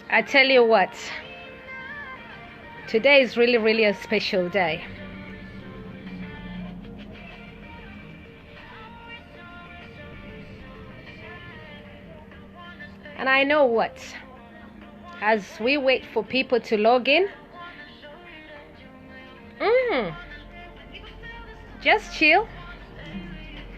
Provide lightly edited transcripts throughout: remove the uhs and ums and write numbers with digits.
I tell you what, today is really, really a special day. And I know what, as we wait for people to log in, just chill.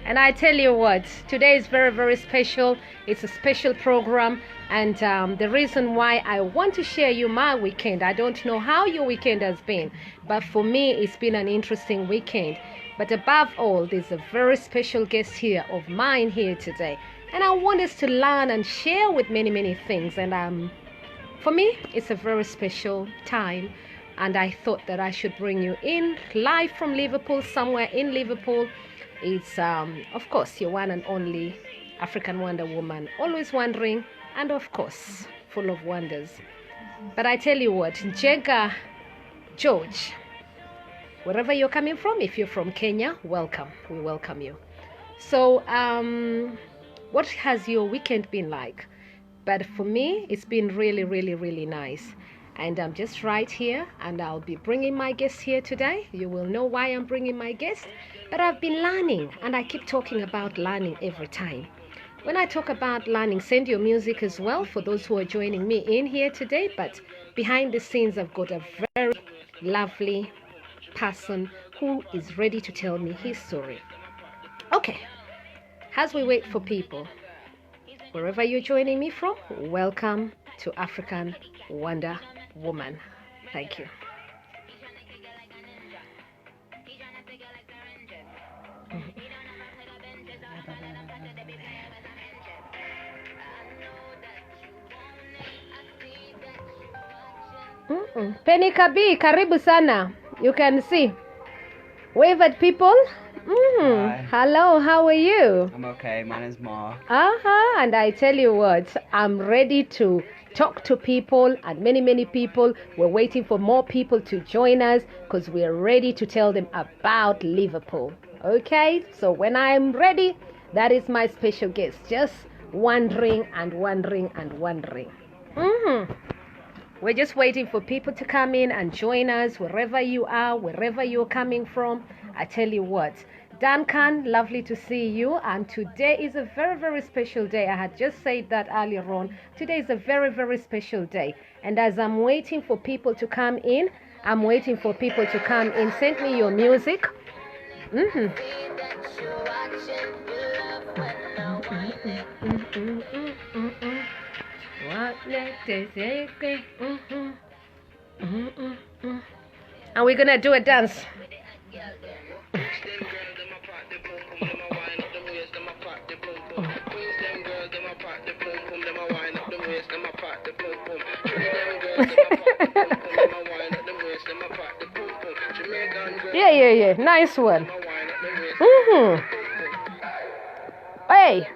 And I tell you what, today is very, very special. It's a special program. And the reason why I want to share you my weekend, I don't know how your weekend has been, but for me, it's been an interesting weekend. But above all, there's a very special guest here of mine here today. And I want us to learn and share with many, many things. And for me, it's a very special time. And I thought that I should bring you in live from Liverpool, somewhere in Liverpool. It's, of course, your one and only African Wonder Woman, always wondering, and of course, full of wonders. But I tell you what, Njega George, wherever you're coming from, if you're from Kenya, welcome. We welcome you. So, what has your weekend been like? But for me, it's been really, really, really nice. And I'm just right here, and I'll be bringing my guest here today. You will know why I'm bringing my guest. But I've been learning, and I keep talking about learning every time. When I talk about learning, send your music as well for those who are joining me in here today. But behind the scenes, I've got a very lovely person who is ready to tell me his story. Okay, as we wait for people, wherever you're joining me from, welcome to African Wonder Woman. Thank you. Penny Kabi, karibu sana. You can see. Wave at people. Hi. Hello, how are you? I'm okay, my name's Mark. And I tell you what, I'm ready to talk to people, and many, many people. We're waiting for more people to join us because we're ready to tell them about Liverpool. Okay, so when I'm ready, that is my special guest, just wondering and wondering and wondering. We're just waiting for people to come in and join us wherever you are, wherever you're coming from. I tell you what, Duncan, lovely to see you. And today is a very, very special day. I had just said that earlier on. Today is a very, very special day. And as I'm waiting for people to come in, send me your music. And we're gonna do a dance. Yeah. Nice one. Hey.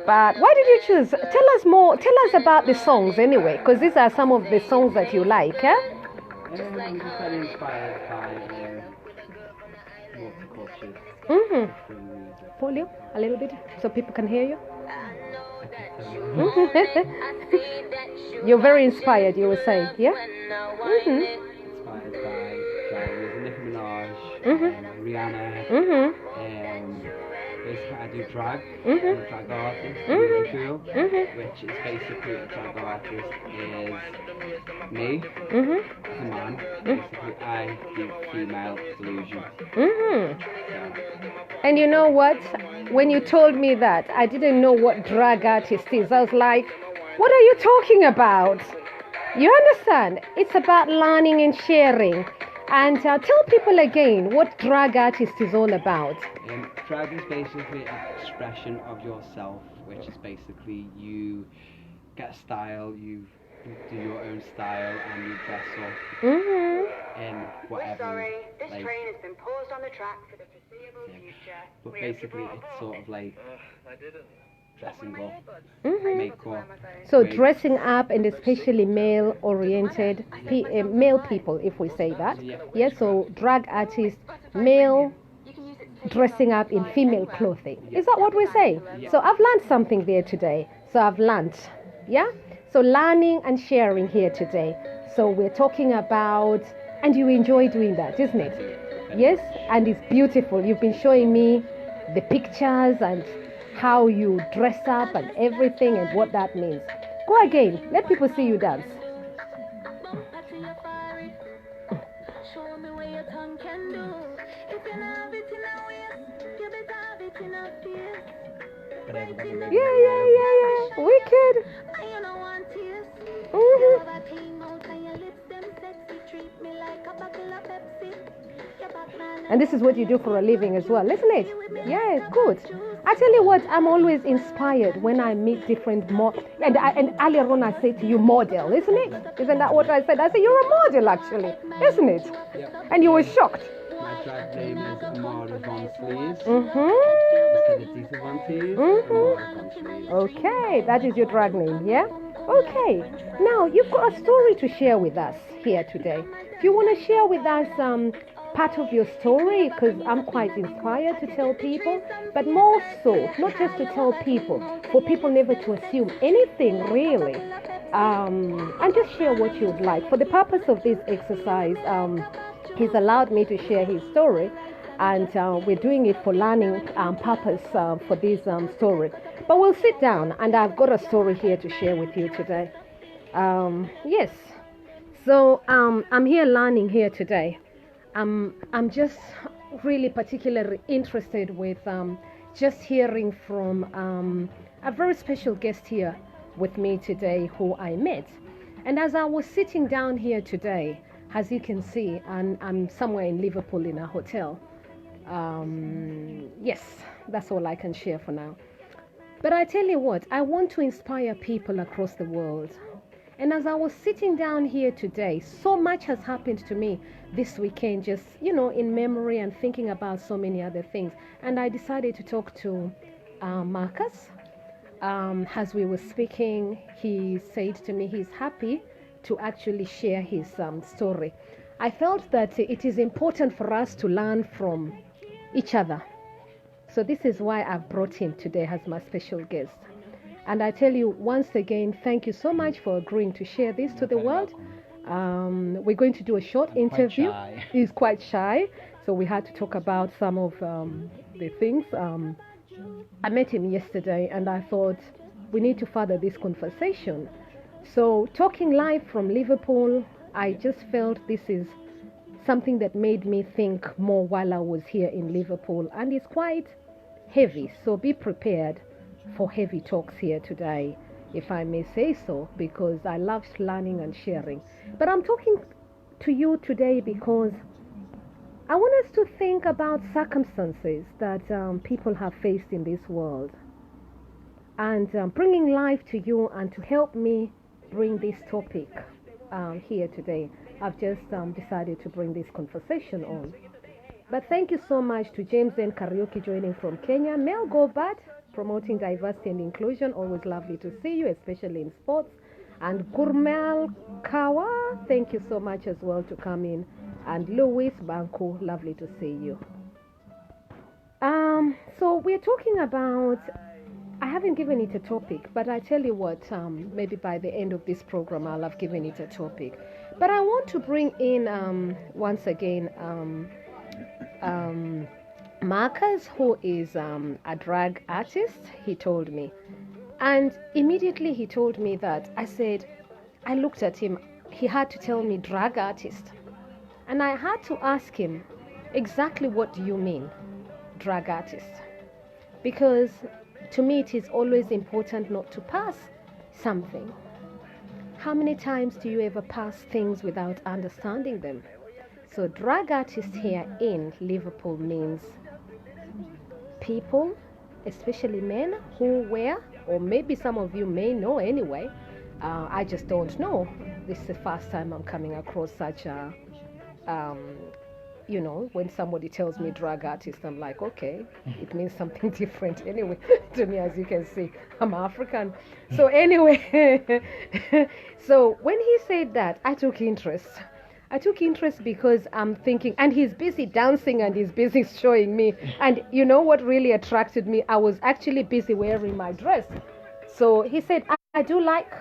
But why did you choose? Tell us more. Tell us about the songs anyway, because these are some of the songs that you like, eh? I'm just very inspired by multicultural. Volume a little bit so people can hear you. You're very inspired, you were saying, yeah? Inspired by Nicki Minaj, Rihanna, basically I do drag, I'm a drag artist in Liverpool, which is basically a drag artist is me, as a man, basically I do female illusion. And you know what? When you told me that, I didn't know what drag artist is. I was like, what are you talking about? You understand? It's about learning and sharing. And tell people again what drag artist is all about. Drag is basically an expression of yourself, which is basically you get a style, you do your own style, and you dress up in whatever. Sorry, this like, train has been paused on the track for the foreseeable future. But basically, it's sort of like dressing up, Mm-hmm. makeup. So wigs. dressing up, and especially male-oriented male people, if we say that. Yeah. Yeah. So drag artists, male, dressing up in female clothing. Is that what we're saying? Yeah. So I've learned something there today. So I've learned. Yeah? So learning and sharing here today. So we're talking about, and you enjoy doing that, isn't it? Yes? And it's beautiful. You've been showing me the pictures and how you dress up and everything and what that means. Go again. Let people see you dance. Yeah. Wicked. And this is what you do for a living as well, isn't it? Yeah, good. I tell you what, I'm always inspired when I meet different and earlier on I said to you model, isn't it? Isn't that what I said? I said you're a model actually, isn't it? Yep. And you were shocked. My drag name is Amara Von Sleeves. Mm-hmm. Von Sleeves. Amara Von Sleeves. Okay, that is your drag name, yeah? Okay. Now you've got a story to share with us here today. Do you want to share with us part of your story? Because I'm quite inspired to tell people, but more so, not just to tell people, for people never to assume anything really. And just share what you'd like. For the purpose of this exercise, he's allowed me to share his story, and we're doing it for learning purpose for this story. But we'll sit down, and I've got a story here to share with you today. Yes. So I'm here learning here today. I'm just really particularly interested with just hearing from a very special guest here with me today who I met. And as I was sitting down here today, as you can see, and I'm somewhere in Liverpool in a hotel. Yes, that's all I can share for now. But I tell you what, I want to inspire people across the world. And as I was sitting down here today, so much has happened to me this weekend, just, in memory and thinking about so many other things. And I decided to talk to Marcus. As we were speaking, he said to me he's happy to actually share his story. I felt that it is important for us to learn from each other. So this is why I've brought him today as my special guest. And I tell you once again, thank you so much for agreeing to share this to the world. We're going to do a short interview. He's quite shy, so we had to talk about some of the things. I met him yesterday, and I thought we need to further this conversation. So talking live from Liverpool, I just felt this is something that made me think more while I was here in Liverpool, and it's quite heavy, so be prepared for heavy talks here today, if I may say so, because I love learning and sharing. But I'm talking to you today because I want us to think about circumstances that people have faced in this world, and bringing life to you and to help me bring this topic here today. I've just decided to bring this conversation on. But thank you so much to James N. Karaoke joining from Kenya, Mel Gobat promoting diversity and inclusion, always lovely to see you, especially in sports, and Gurmel Kawa, thank you so much as well to come in, and Louis Banku, lovely to see you. So we're talking about, I haven't given it a topic, but I tell you what, maybe by the end of this program I'll have given it a topic. But I want to bring in once again Marcus, who is a drag artist, he told me. And immediately he told me that, I looked at him, he had to tell me drag artist. And I had to ask him, exactly what do you mean, drag artist? Because to me it is always important not to pass something. How many times do you ever pass things without understanding them? So drag artist here in Liverpool means people, especially men, who wear, or maybe some of you may know anyway, I just don't know. This is the first time I'm coming across such a, when somebody tells me drag artist, I'm like, okay, it means something different anyway to me. As you can see, I'm African. So anyway, so when he said that, I took interest because I'm thinking, and he's busy dancing and he's busy showing me. And you know what really attracted me? I was actually busy wearing my dress. So he said, I do like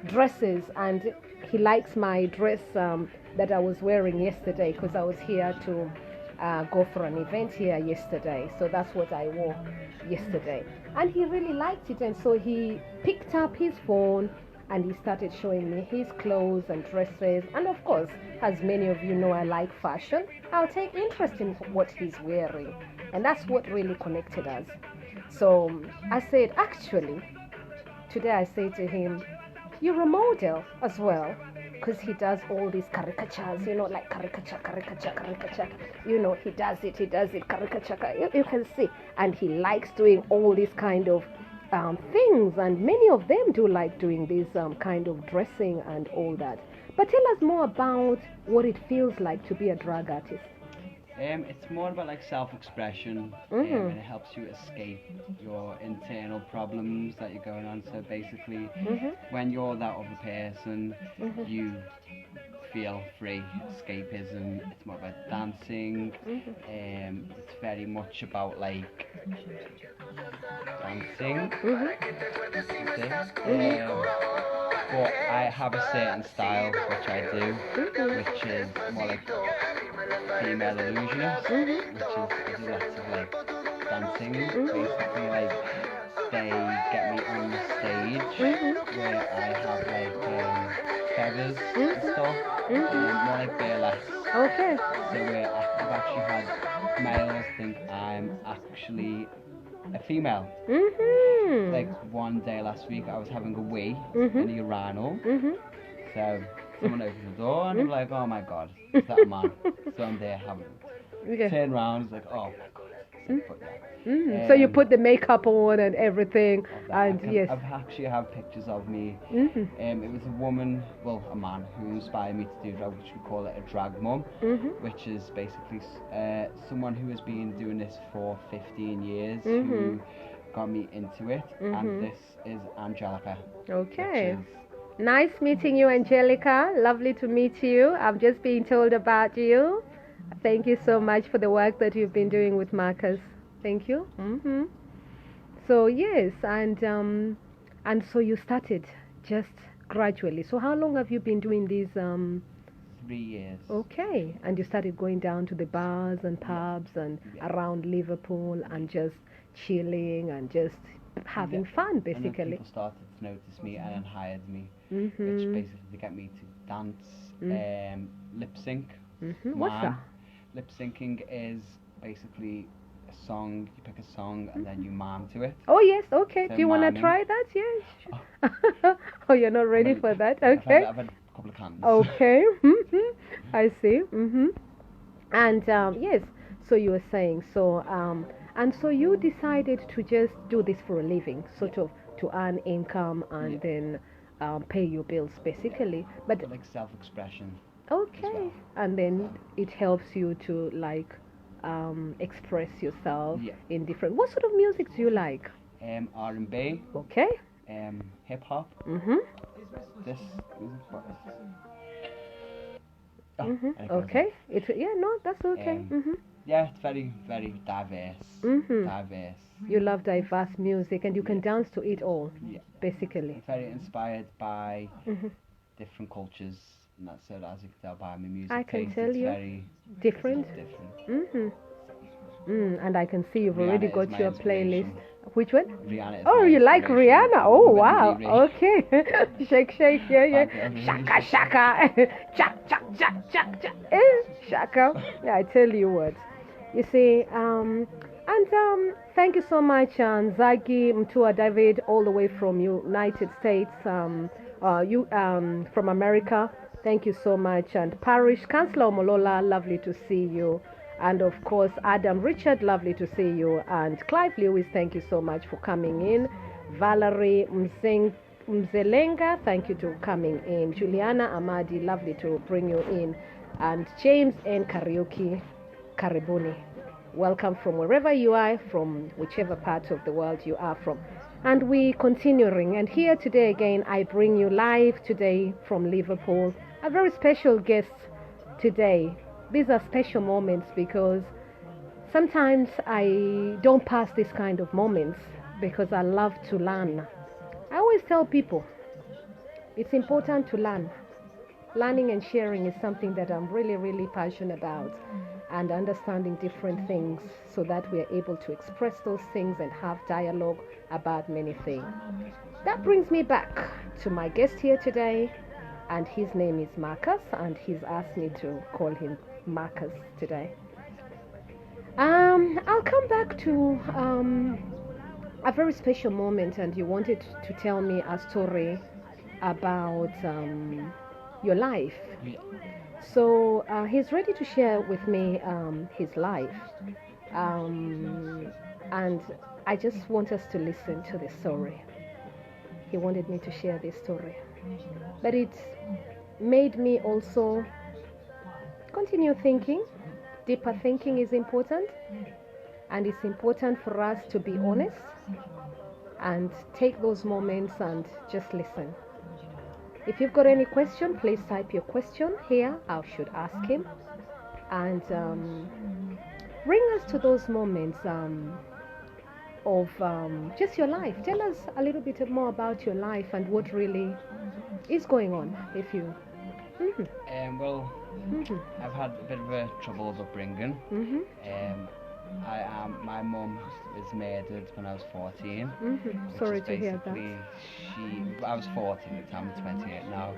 dresses, and he likes my dress that I was wearing yesterday, because I was here to go for an event here yesterday. So that's what I wore yesterday. And he really liked it. And so he picked up his phone and he started showing me his clothes and dresses. And of course, as many of you know, I like fashion. I'll take interest in what he's wearing. And that's what really connected us. So I said, actually, today I say to him, you're a model as well, because he does all these caricatures, like caricature. He does it, caricature, you can see. And he likes doing all these kind of things, and many of them do like doing this kind of dressing and all that. But tell us more about what it feels like to be a drag artist. It's more about like self-expression, and it helps you escape your internal problems that you're going on. So basically, when you're that other person, you feel free, escapism. It's more about dancing. It's very much about like dancing. But I have a certain style which I do, which is more like female illusionist, which is lots of like dancing. Basically, like they get me on the stage where I have like feathers and stuff, more like burlesque. Okay. So where I've actually had males think I'm actually a female. Like one day last week I was having a wee in a urinal. So someone opens the door and I'm like, oh my god, is that a man? So I'm there having turn around, it's like, oh my god. So you put the makeup on and everything, and yes. I've actually have pictures of me. It was a woman, well, a man who inspired me to do drag, which we call it a drag mum, which is basically someone who has been doing this for 15 years, who got me into it, and this is Angelica. Okay. Nice meeting you, Angelica. Lovely to meet you. I'm just being told about you. Thank you so much for the work that you've been doing with Marcus. Thank you. So yes, and so you started just gradually. So how long have you been doing these? 3 years. Okay, and you started going down to the bars and pubs and around Liverpool and just chilling and just having fun, basically. And then people started to notice me and then hired me, which basically to get me to dance, lip sync. What's that? Lip syncing is basically a song, you pick a song and then you mime to it. Oh yes, okay. So do you want to try that? Yes. Oh, you're not ready for that? Okay. I've had a couple of cans. Okay. I see. And yes, so you were saying, so and so you decided to just do this for a living, sort of to earn income and then pay your bills, basically. But like self-expression. Okay. Well. And then it helps you to like express yourself in different. What sort of music do you like? R&B. Okay. Hip hop. This is okay. That's okay. Yeah, it's very, very diverse. Diverse. You love diverse music and you can dance to it all. Yeah. Basically. It's very inspired by different cultures. And that's so as you can tell by my music I can taste, tell it's you. very Different. And I can see you've already Rihanna got is your my playlist. inspiration. Which one? Rihanna is Oh, my you like inspiration. Rihanna? Oh, With wow. Riri. Okay. Shake, yeah. Shaka, shaka. Chak. Shaka. Yeah, I tell you what. You see, and thank you so much, Nzagi Mtua David, all the way from United States. You from America. Thank you so much. And Parish Councillor Molola, lovely to see you. And of course, Adam Richard, lovely to see you. And Clive Lewis, thank you so much for coming in. Valerie Mzelenga, thank you for coming in. Juliana Amadi, lovely to bring you in. And James N. Karaoke, Karibuni. Welcome from wherever you are, from whichever part of the world you are from. And we continuing. And here today again, I bring you live today from Liverpool. A very special guest today. These are special moments because sometimes I don't pass this kind of moments because I love to learn. I always tell people it's important to learn. Learning and sharing is something that I'm really, really passionate about, and understanding different things so that we are able to express those things and have dialogue about many things. That brings me back to my guest here today, and his name is Marcus, and he's asked me to call him Marcus today. I'll come back to a very special moment, and you wanted to tell me a story about your life. Yeah. So he's ready to share with me his life, and I just want us to listen to this story. He wanted me to share this story, but it made me also continue thinking. Deeper thinking is important, and it's important for us to be honest and take those moments and just listen. If you've got any question, please type your question here. I should ask him, and bring us to those moments of just your life. Tell us a little bit more about your life and what really is going on. If you, Well, I've had a bit of a troubled upbringing. My mum was murdered when I was 14. Which Sorry is to hear that. basically, I was 14 at the time, I'm 28 now.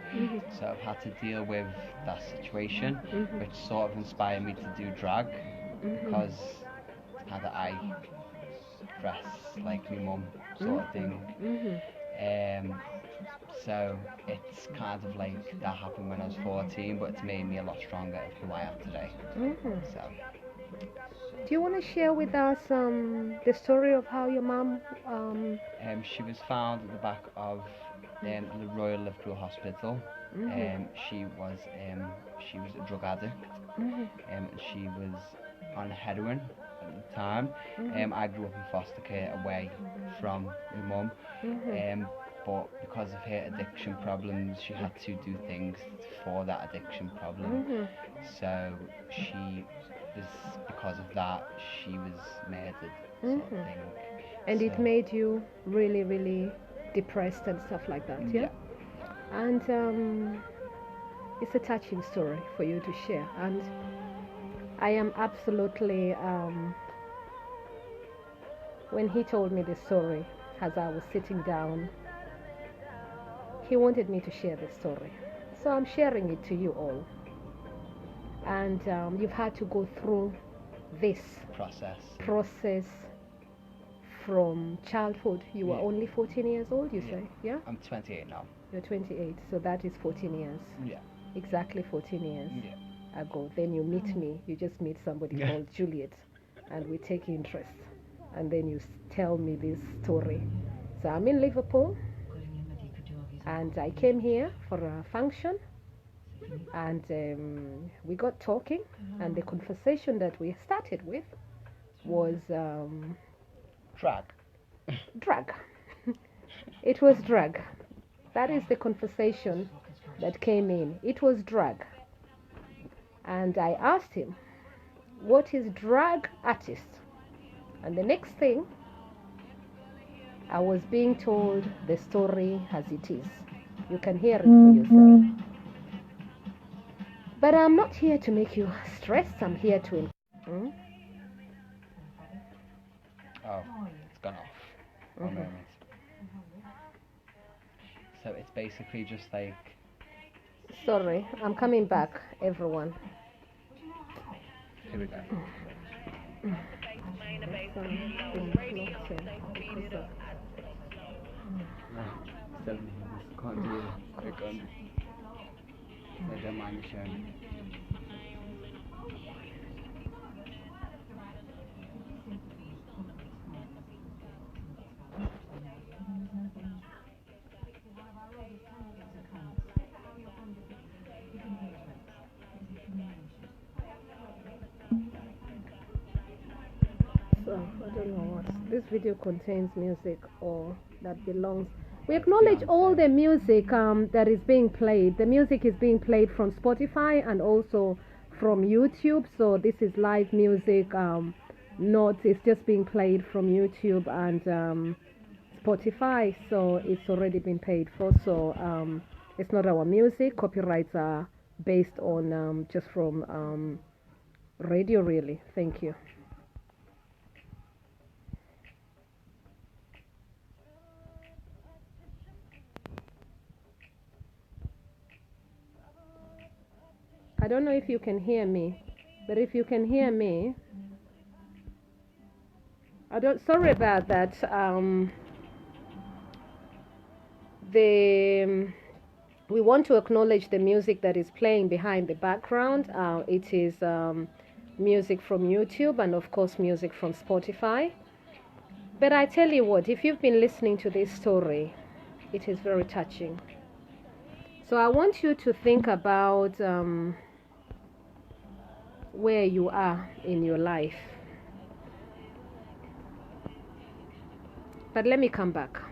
So I've had to deal with that situation, which sort of inspired me to do drag, because it's kind of I dress like my mum sort of thing. So it's kind of like that happened when I was 14, but it's made me a lot stronger of who I am today. So Do you want to share with us the story of how your mom? she was found at the back of the Royal Liverpool Hospital. She was a drug addict, and she was on heroin at the time. I grew up in foster care away from my mum, but because of her addiction problems, she had to do things for that addiction problem. So because of that, she was murdered, sort of thing. And it So- made you really, really depressed and stuff like that, yeah? And it's a touching story for you to share. And I am absolutely, when he told me this story, as I was sitting down, he wanted me to share this story. So I'm sharing it to you all. And you've had to go through this process from childhood. You were Yeah. only 14 years old, you Yeah. say? Yeah? I'm 28 now. You're 28, so that is 14 years. Yeah. Exactly 14 years Yeah. ago. Then you meet me, you just meet somebody Yeah. called Juliet, and we take interest. And then you tell me this story. So I'm in Liverpool, and I came here for a function, and we got talking, and the conversation that we started with was Drag. drug. It was drug. That is the conversation that came in. It was drug. And I asked him, what is drug artist? And the next thing, I was being told the story as it is. You can hear it for yourself. But I'm not here to make you stressed. I'm here to... Oh, it's gone off. One moment. So it's basically just like, Sorry, I'm coming back, everyone. here we go. Can't do it. They're gone. They don't mind me showing. So, I don't know what. This video contains music or that belongs. We acknowledge all the music that is being played. The music is being played from Spotify and also from YouTube. So this is live music. It's just being played from YouTube and Spotify, so it's already been paid for. So it's not our music. Copyrights are based on just from radio, really. Thank you. I don't know if you can hear me, but if you can hear me, I don't. Sorry about that. We want to acknowledge the music that is playing behind the background. It is music from YouTube and of course music from Spotify. But I tell you what, if you've been listening to this story, it is very touching. So I want you to think about where you are in your life. But let me come back.